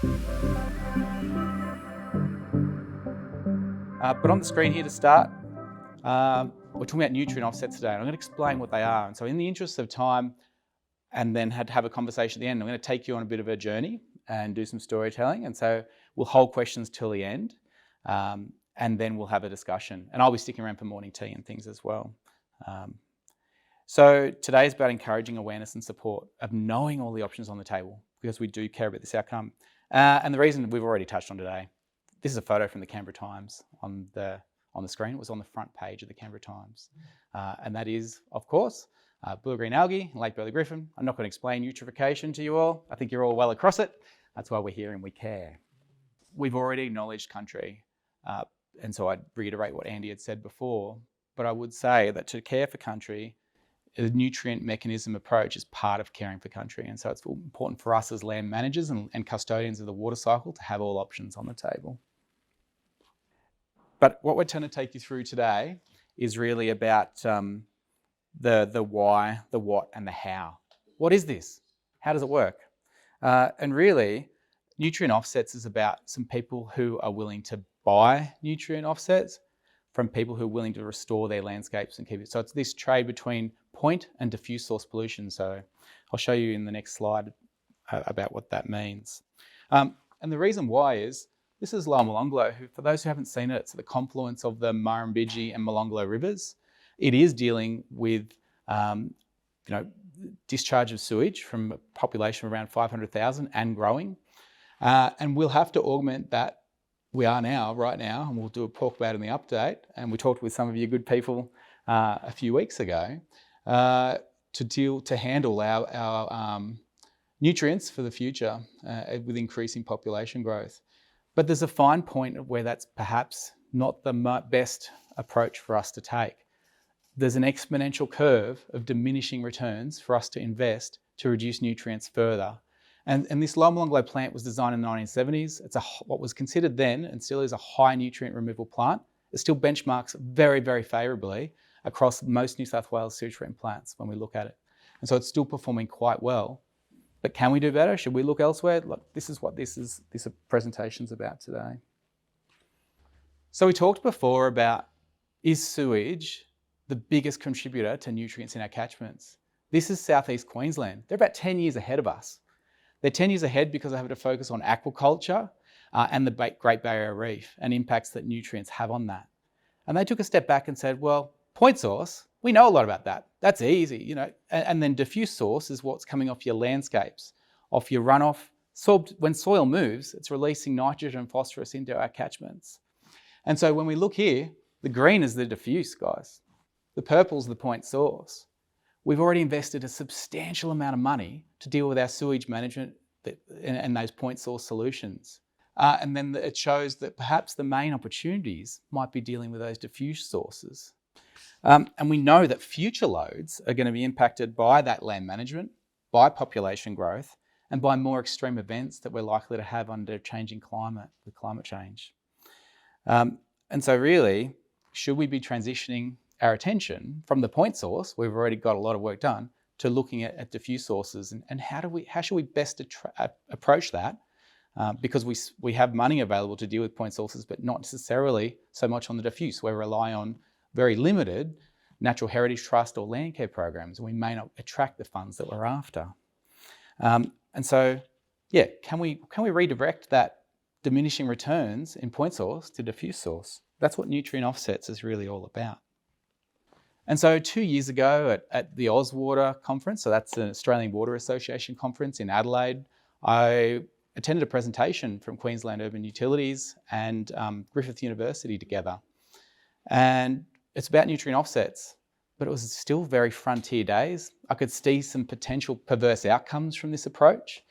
But on the screen here to start, we're talking about nutrient offsets today, and I'm going to explain what they are. And so in the interest of time, and then had to have a conversation at the end, I'm going to take you on a bit of a journey and do some storytelling. And so we'll hold questions till the end, and then we'll have a discussion. And I'll be sticking around for morning tea and things as well. So today is about encouraging awareness and support of knowing all the options on the table, because we do care about this outcome. And the reason we've already touched on today. This is a photo from the Canberra Times on the screen. It was on the front page of the Canberra Times. And that is, of course, blue-green algae, Lake Burley Griffin. I'm not going to explain eutrophication to you all. I think you're all well across it. That's why we're here and we care. We've already acknowledged country. And so I'd reiterate what Andy had said before. But I would say that to care for country, the nutrient mechanism approach is part of caring for country. And so it's important for us as land managers and custodians of the water cycle to have all options on the table. But what we're trying to take you through today is really about the why, the what, and the how. What is this? How does it work? And really, nutrient offsets is about some people who are willing to buy nutrient offsets from people who are willing to restore their landscapes and keep it. So it's this trade between point and diffuse source pollution. So I'll show you in the next slide about what that means. And the reason why is, this is Lower Molonglo, who, for those who haven't seen it, it's at the confluence of the Murrumbidgee and Molonglo rivers. It is dealing with discharge of sewage from a population of around 500,000 and growing. And we'll have to augment that. We are now, right now, and we'll do a talk about it in the update. And we talked with some of you good people a few weeks ago to handle our nutrients for the future with increasing population growth. But there's a fine point where that's perhaps not the best approach for us to take. There's an exponential curve of diminishing returns for us to invest to reduce nutrients further. And this Lower Molonglo plant was designed in the 1970s. It's what was considered then and still is a high nutrient removal plant. It still benchmarks very, very favourably across most New South Wales sewage treatment plants when we look at it. And so it's still performing quite well. But can we do better? Should we look elsewhere? Look, this is what this presentation's about today. So we talked before about, is sewage the biggest contributor to nutrients in our catchments? This is southeast Queensland. They're about 10 years ahead of us. They're 10 years ahead because they have to focus on aquaculture and the Great Barrier Reef and impacts that nutrients have on that. And they took a step back and said, well, point source, we know a lot about that. That's easy, And then diffuse source is what's coming off your landscapes, off your runoff. When soil moves, it's releasing nitrogen and phosphorus into our catchments. And so when we look here, the green is the diffuse, guys. The purple is the point source. We've already invested a substantial amount of money to deal with our sewage management and those point source solutions. And then it shows that perhaps the main opportunities might be dealing with those diffuse sources. And we know that future loads are going to be impacted by that land management, by population growth, and by more extreme events that we're likely to have under changing climate, with climate change. And so really, should we be transitioning our attention from the point source, we've already got a lot of work done, to looking at diffuse sources and how should we best approach that? Because we have money available to deal with point sources, but not necessarily so much on the diffuse. We rely on very limited natural heritage trust or land care programs, and we may not attract the funds that we're after. And so, can we redirect that diminishing returns in point source to diffuse source? That's what nutrient offsets is really all about. And so 2 years ago at the Ozwater conference, so that's an Australian Water Association conference in Adelaide, I attended a presentation from Queensland Urban Utilities and Griffith University together. And it's about nutrient offsets, but it was still very frontier days. I could see some potential perverse outcomes from this approach.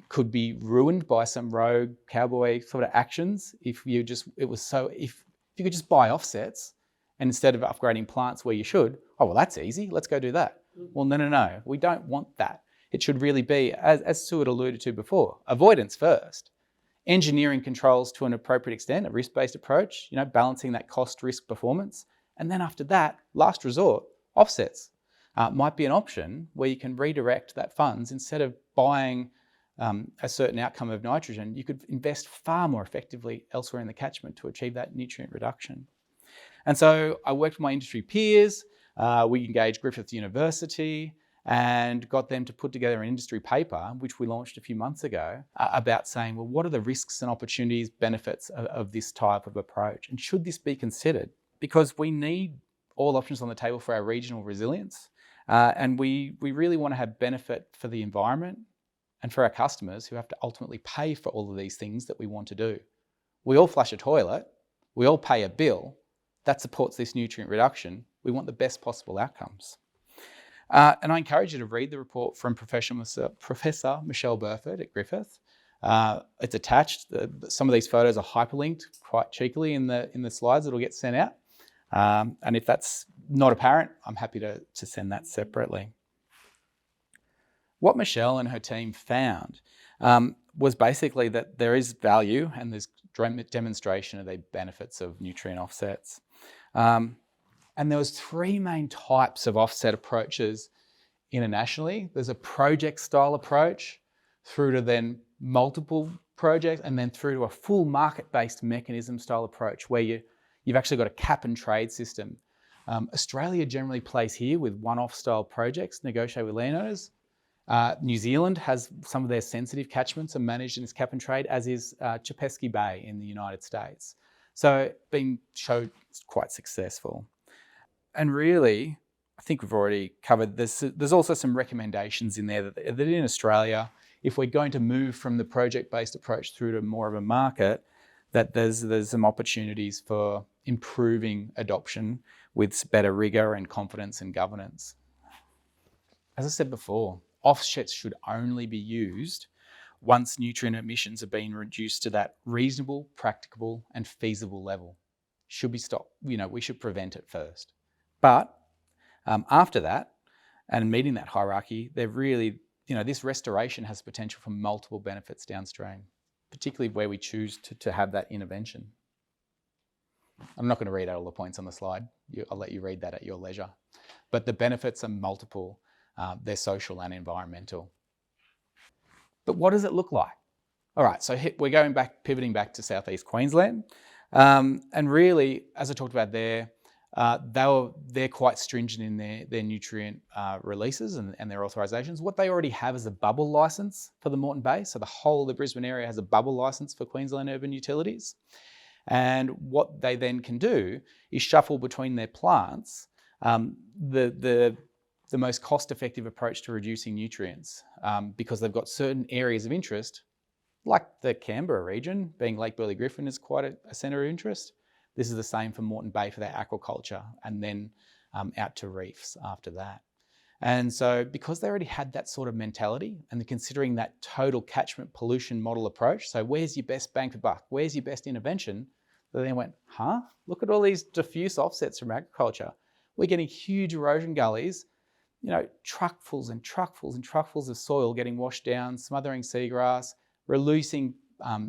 Could be ruined by some rogue cowboy sort of actions if you could just buy offsets. And instead of upgrading plants where you should, well, that's easy, let's go do that. Well, no, we don't want that. It should really be, as Sue had alluded to before, avoidance first. Engineering controls to an appropriate extent, a risk-based approach, balancing that cost, risk, performance. And then after that, last resort, offsets might be an option where you can redirect that funds instead of buying a certain outcome of nitrogen, you could invest far more effectively elsewhere in the catchment to achieve that nutrient reduction. And so I worked with my industry peers. We engaged Griffith University and got them to put together an industry paper, which we launched a few months ago, about saying, well, what are the risks and opportunities, benefits of this type of approach? And should this be considered? Because we need all options on the table for our regional resilience. And we really want to have benefit for the environment and for our customers who have to ultimately pay for all of these things that we want to do. We all flush a toilet, we all pay a bill, that supports this nutrient reduction. We want the best possible outcomes. And I encourage you to read the report from Professor Michelle Burford at Griffith. It's attached. Some of these photos are hyperlinked quite cheekily in the slides that'll get sent out. And if that's not apparent, I'm happy to send that separately. What Michelle and her team found was basically that there is value and there's demonstration of the benefits of nutrient offsets. And there was 3 main types of offset approaches internationally. There's a project style approach through to then multiple projects and then through to a full market-based mechanism style approach where you've actually got a cap and trade system. Australia generally plays here with one-off style projects negotiated with landowners. New Zealand has some of their sensitive catchments are managed in this cap and trade, as is Chesapeake Bay in the United States. So being showed quite successful. And really, I think we've already covered this. There's also some recommendations in there that in Australia, if we're going to move from the project-based approach through to more of a market, that there's some opportunities for improving adoption with better rigor and confidence and governance. As I said before, offsets should only be used once nutrient emissions have been reduced to that reasonable, practicable, and feasible level. Should be stopped. We should prevent it first. But after that, and meeting that hierarchy, they're really, this restoration has potential for multiple benefits downstream, particularly where we choose to have that intervention. I'm not going to read out all the points on the slide. I'll let you read that at your leisure. But the benefits are multiple. They're social and environmental. But what does it look like? All right, so we're pivoting back to Southeast Queensland. And really, as I talked about there, they're quite stringent in their nutrient releases and their authorisations. What they already have is a bubble licence for the Moreton Bay. So the whole of the Brisbane area has a bubble licence for Queensland Urban Utilities. And what they then can do is shuffle between their plants the most cost-effective approach to reducing nutrients because they've got certain areas of interest, like the Canberra region, being Lake Burley Griffin is quite a centre of interest. This is the same for Moreton Bay for their aquaculture and then out to reefs after that. And so because they already had that sort of mentality and they're considering that total catchment pollution model approach, so where's your best bang for buck? Where's your best intervention? They then went, look at all these diffuse offsets from agriculture. We're getting huge erosion gullies, truckfuls and truckfuls and truckfuls of soil getting washed down, smothering seagrass, releasing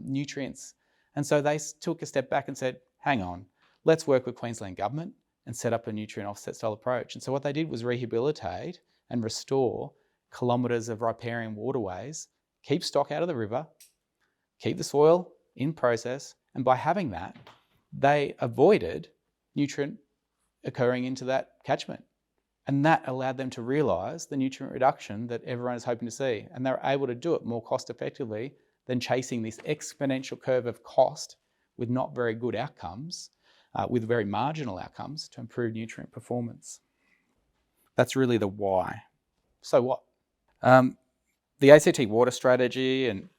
nutrients. And so they took a step back and said, hang on, let's work with Queensland government and set up a nutrient offset style approach. And so what they did was rehabilitate and restore kilometres of riparian waterways, keep stock out of the river, keep the soil in process, and by having that, they avoided nutrient occurring into that catchment. And that allowed them to realise the nutrient reduction that everyone is hoping to see. And they were able to do it more cost effectively than chasing this exponential curve of cost with not very good outcomes, with very marginal outcomes to improve nutrient performance. That's really the why. So what? The ACT water strategy and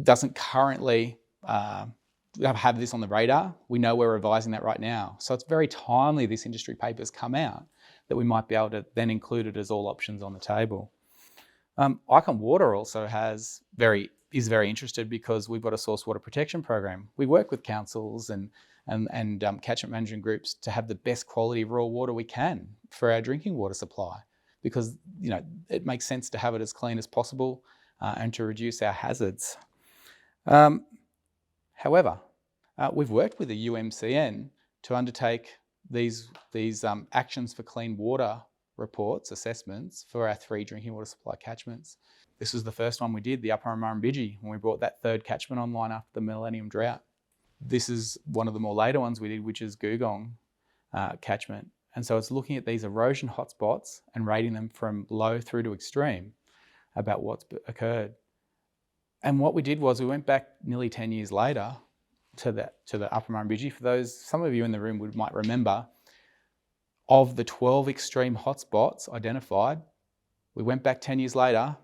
doesn't currently have this on the radar. We know we're revising that right now. So it's very timely this industry paper's come out that we might be able to then include it as all options on the table. Icon Water also is very interested because we've got a source water protection program. We work with councils and catchment management groups to have the best quality raw water we can for our drinking water supply because it makes sense to have it as clean as possible and to reduce our hazards. However, we've worked with the UMCN to undertake these actions for clean water reports, assessments for our 3 drinking water supply catchments. This was the first one we did, the Upper Murrumbidgee, when we brought that third catchment online after the Millennium Drought. This is one of the more later ones we did, which is Googong catchment. And so it's looking at these erosion hotspots and rating them from low through to extreme about what's occurred. And what we did was we went back nearly 10 years later to the Upper Murrumbidgee. For those, some of you in the room might remember, of the 12 extreme hotspots identified, we went back 10 years later,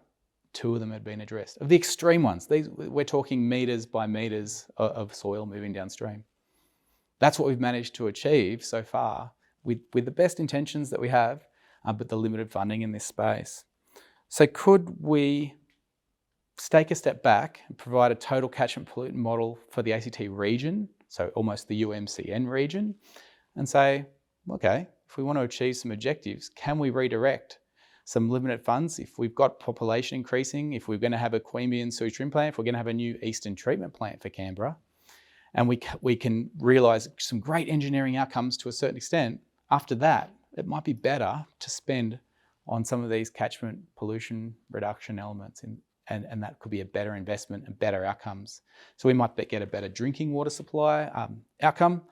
2 of them had been addressed. Of the extreme ones, we're talking meters by meters of soil moving downstream. That's what we've managed to achieve so far with the best intentions that we have, but the limited funding in this space. So could we take a step back and provide a total catchment pollutant model for the ACT region, so almost the UMCN region, and say, okay, if we want to achieve some objectives, can we redirect some limited funds if we've got population increasing, if we're going to have a Queanbeyan sewage treatment plant, if we're going to have a new Eastern treatment plant for Canberra, and we can realise some great engineering outcomes to a certain extent. After that, it might be better to spend on some of these catchment pollution reduction elements, and that could be a better investment and better outcomes. So we might get a better drinking water supply outcome,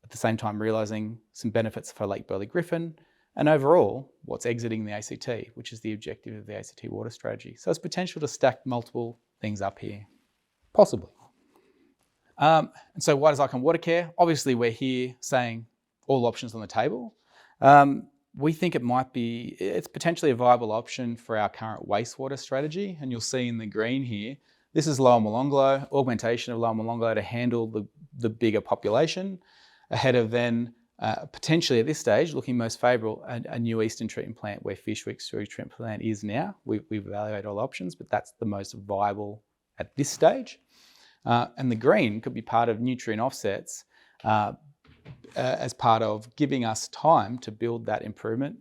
at the same time realising some benefits for Lake Burley Griffin, and overall, what's exiting the ACT, which is the objective of the ACT water strategy. So it's potential to stack multiple things up here, possibly. And so why does Icon Water care? Obviously, we're here saying all options on the table. We think it's potentially a viable option for our current wastewater strategy. And you'll see in the green here, this is Lower Molonglo, augmentation of Lower Molonglo to handle the bigger population, ahead of then potentially at this stage, looking most favourable, a new Eastern treatment plant where Fishwick Sewage Treatment Plant is now. We've evaluated all options, but that's the most viable at this stage. And the green could be part of nutrient offsets as part of giving us time to build that improvement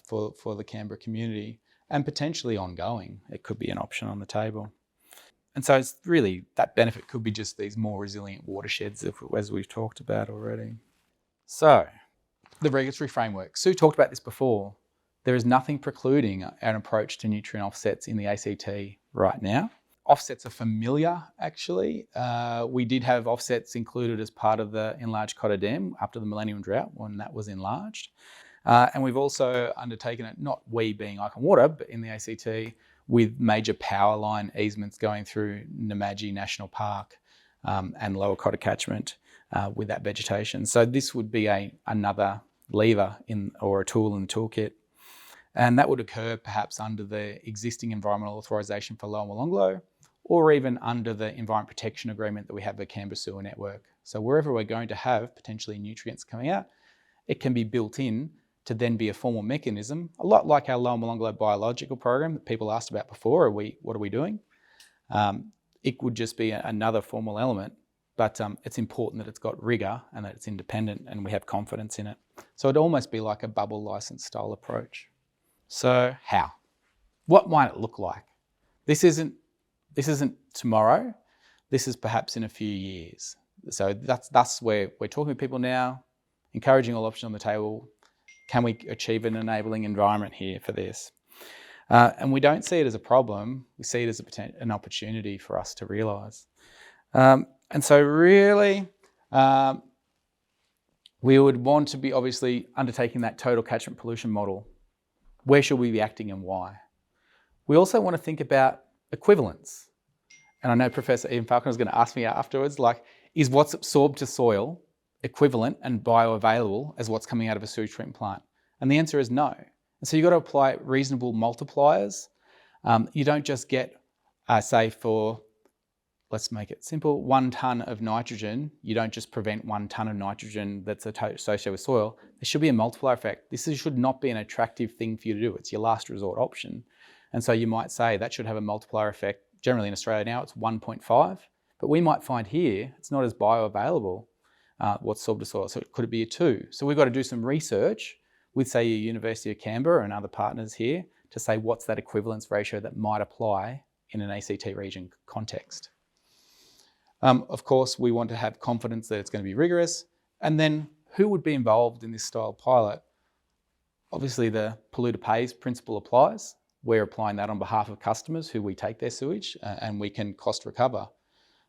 for the Canberra community, and potentially ongoing. It could be an option on the table. And so it's really, that benefit could be just these more resilient watersheds, as we've talked about already. So the regulatory framework. Sue talked about this before. There is nothing precluding an approach to nutrient offsets in the ACT right now. Offsets are familiar, actually. We did have offsets included as part of the enlarged Cotter Dam after the Millennium Drought when that was enlarged. And we've also undertaken it, not we being Icon Water, but in the ACT, with major power line easements going through Namadgi National Park and Lower Cotter catchment with that vegetation. So this would be another lever or a tool in the toolkit. And that would occur perhaps under the existing environmental authorisation for Lower Molonglo, or even under the Environment Protection Agreement that we have with Canberra Sewer Network. So wherever we're going to have potentially nutrients coming out, it can be built in to then be a formal mechanism, a lot like our Lower Molonglo biological program that people asked about before. What are we doing? It would just be another formal element, but it's important that it's got rigour and that it's independent and we have confidence in it. So it'd almost be like a bubble licence style approach. So how? What might it look like? This isn't tomorrow. This is perhaps in a few years. So that's where we're talking to people now, encouraging all options on the table. Can we achieve an enabling environment here for this? And we don't see it as a problem. We see it as an opportunity for us to realise. And so really, we would want to be obviously undertaking that total catchment pollution model. Where should we be acting and why? We also want to think about equivalence. And I know Professor Ian Falconer is going to ask me afterwards, is what's absorbed to soil equivalent and bioavailable as what's coming out of a sewage treatment plant? And the answer is no. And so you've got to apply reasonable multipliers. You don't just get, say for, let's make it simple, 1 tonne of nitrogen. You don't just prevent 1 tonne of nitrogen that's associated with soil. There should be a multiplier effect. This should not be an attractive thing for you to do. It's your last resort option. And so you might say that should have a multiplier effect. Generally in Australia now, it's 1.5. But we might find here, it's not as bioavailable, what's sorbed to soil. So could it be a 2? So we've got to do some research with, say, University of Canberra and other partners here to say what's that equivalence ratio that might apply in an ACT region context. Of course, we want to have confidence that it's going to be rigorous. And then who would be involved in this style pilot? Obviously, the polluter pays principle applies. we're applying that on behalf of customers who we take their sewage, and we can cost recover.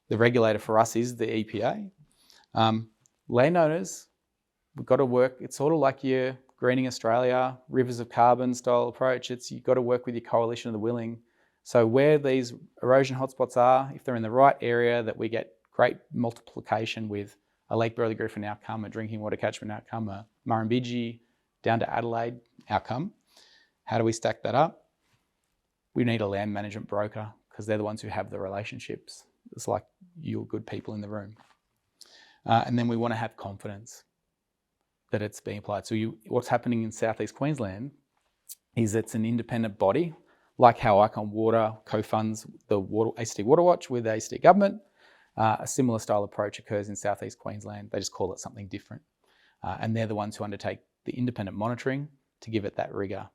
The regulator for us is the EPA. Landowners, we've got to work, it's sort of like your Greening Australia, Rivers of Carbon style approach. You've got to work with your coalition of the willing. So where these erosion hotspots are, if they're in the right area, that we get great multiplication with a Lake Burley Griffin outcome, a drinking water catchment outcome, a Murrumbidgee down to Adelaide outcome. How do we stack that up? We need a land management broker because they're the ones who have the relationships. It's like you're good people in the room. And then we want to have confidence that it's being applied. So what's happening in Southeast Queensland is it's an independent body, like how Icon Water co-funds the ACT Water Watch with the ACT government. A similar style approach occurs in Southeast Queensland. They just call it something different. And they're the ones who undertake the independent monitoring to give it that rigour.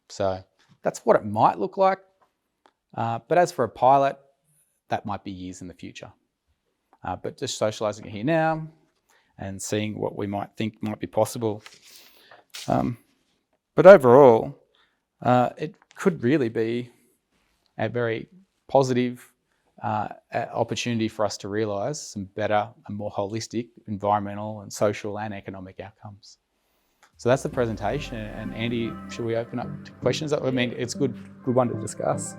So that's what it might look like. But as for a pilot, that might be years in the future. But just socialising it here now and seeing what we might think might be possible. But overall, it could really be a very positive opportunity for us to realise some better and more holistic environmental and social and economic outcomes. So that's the presentation. And Andy, should we open up to questions? I mean, it's a good one to discuss.